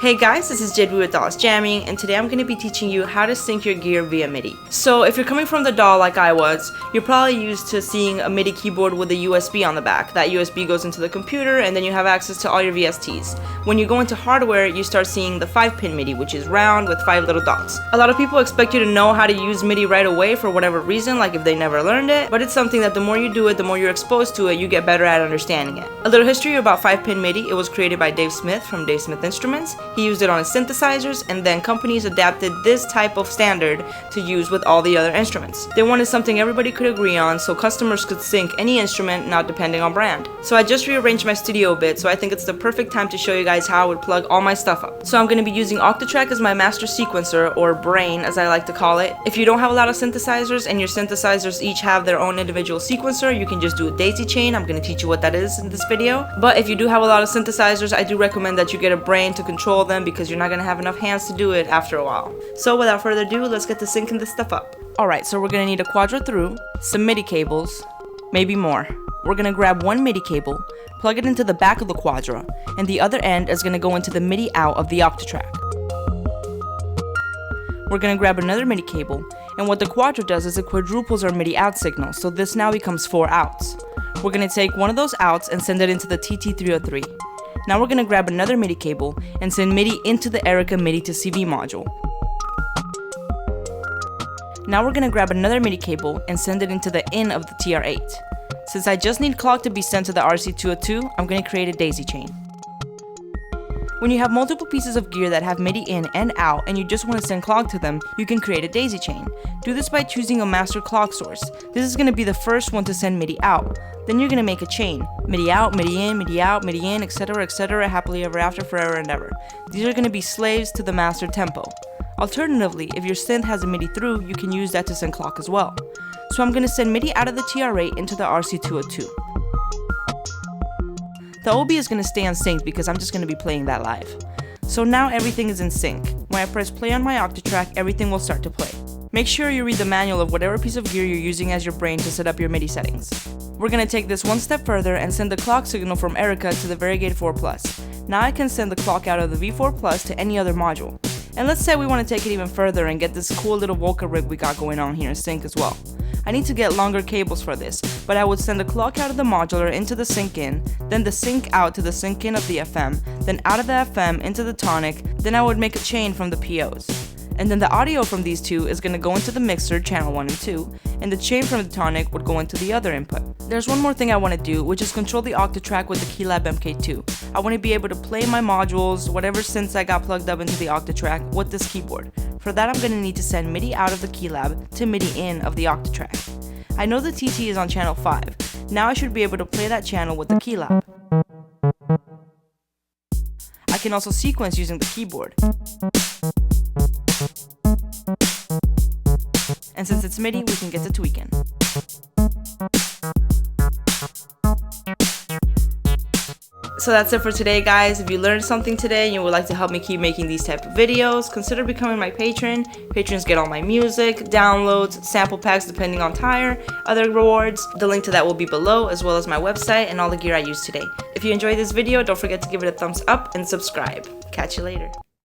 Hey guys, this is JAde with DAW's Jamming, and today I'm going to be teaching you how to sync your gear via MIDI. So if you're coming from the DAW like I was, you're probably used to seeing a MIDI keyboard with a USB on the back. That USB goes into the computer and then you have access to all your VSTs. When you go into hardware, you start seeing the 5-pin MIDI, which is round with 5 little dots. A lot of people expect you to know how to use MIDI right away for whatever reason, like if they never learned it, but it's something that the more you do it, the more you're exposed to it, you get better at understanding it. A little history about 5-pin MIDI: it was created by Dave Smith from Dave Smith Instruments. He used it on his synthesizers, and then companies adapted this type of standard to use with all the other instruments. They wanted something everybody could agree on so customers could sync any instrument, not depending on brand. So I just rearranged my studio a bit, so I think it's the perfect time to show you guys how I would plug all my stuff up. So I'm going to be using Octatrack as my master sequencer, or brain as I like to call it. If you don't have a lot of synthesizers and your synthesizers each have their own individual sequencer, you can just do a daisy chain. I'm going to teach you what that is in this video. But if you do have a lot of synthesizers, I do recommend that you get a brain to control them, because you're not going to have enough hands to do it after a while. So without further ado, let's get to syncing this stuff up. Alright, so we're going to need a Quadro through, some MIDI cables, maybe more. We're going to grab one MIDI cable, plug it into the back of the Quadro, and the other end is going to go into the MIDI out of the Octatrack. We're going to grab another MIDI cable, and what the Quadro does is it quadruples our MIDI out signal, so this now becomes 4 outs. We're going to take one of those outs and send it into the TT303. Now we're going to grab another MIDI cable and send MIDI into the Erica MIDI to CV module. Now we're going to grab another MIDI cable and send it into the in of the TR8. Since I just need clock to be sent to the RC202, I'm going to create a daisy chain. When you have multiple pieces of gear that have MIDI in and out and you just want to send clock to them, you can create a daisy chain. Do this by choosing a master clock source. This is going to be the first one to send MIDI out. Then you're going to make a chain. MIDI out, MIDI in, MIDI out, MIDI in, etc., happily ever after, forever and ever. These are going to be slaves to the master tempo. Alternatively, if your synth has a MIDI through, you can use that to send clock as well. So I'm going to send MIDI out of the TR8 into the RC202. The OB is going to stay unsynced because I'm just going to be playing that live. So now everything is in sync. When I press play on my Octatrack, everything will start to play. Make sure you read the manual of whatever piece of gear you're using as your brain to set up your MIDI settings. We're going to take this one step further and send the clock signal from Erica to the Variegated 4 Plus. Now I can send the clock out of the V4 Plus to any other module. And let's say we want to take it even further and get this cool little Volca rig we got going on here in sync as well. I need to get longer cables for this, but I would send the clock out of the modular into the sync in, then the sync out to the sync in of the FM, then out of the FM into the tonic, then I would make a chain from the POs. And then the audio from these two is going to go into the mixer, channel 1 and 2, and the chain from the tonic would go into the other input. There's one more thing I want to do, which is control the Octatrack with the Keylab MK2. I want to be able to play my modules, whatever synths I got plugged up into the Octatrack, with this keyboard. For that, I'm going to need to send MIDI out of the Keylab to MIDI in of the Octatrack. I know the TT is on channel 5. Now I should be able to play that channel with the Keylab. I can also sequence using the keyboard. And since it's MIDI, we can get to tweaking. So that's it for today, guys. If you learned something today and you would like to help me keep making these type of videos, consider becoming my patron. Patrons get all my music, downloads, sample packs depending on tier, other rewards. The link to that will be below, as well as my website and all the gear I used today. If you enjoyed this video, don't forget to give it a thumbs up and subscribe. Catch you later.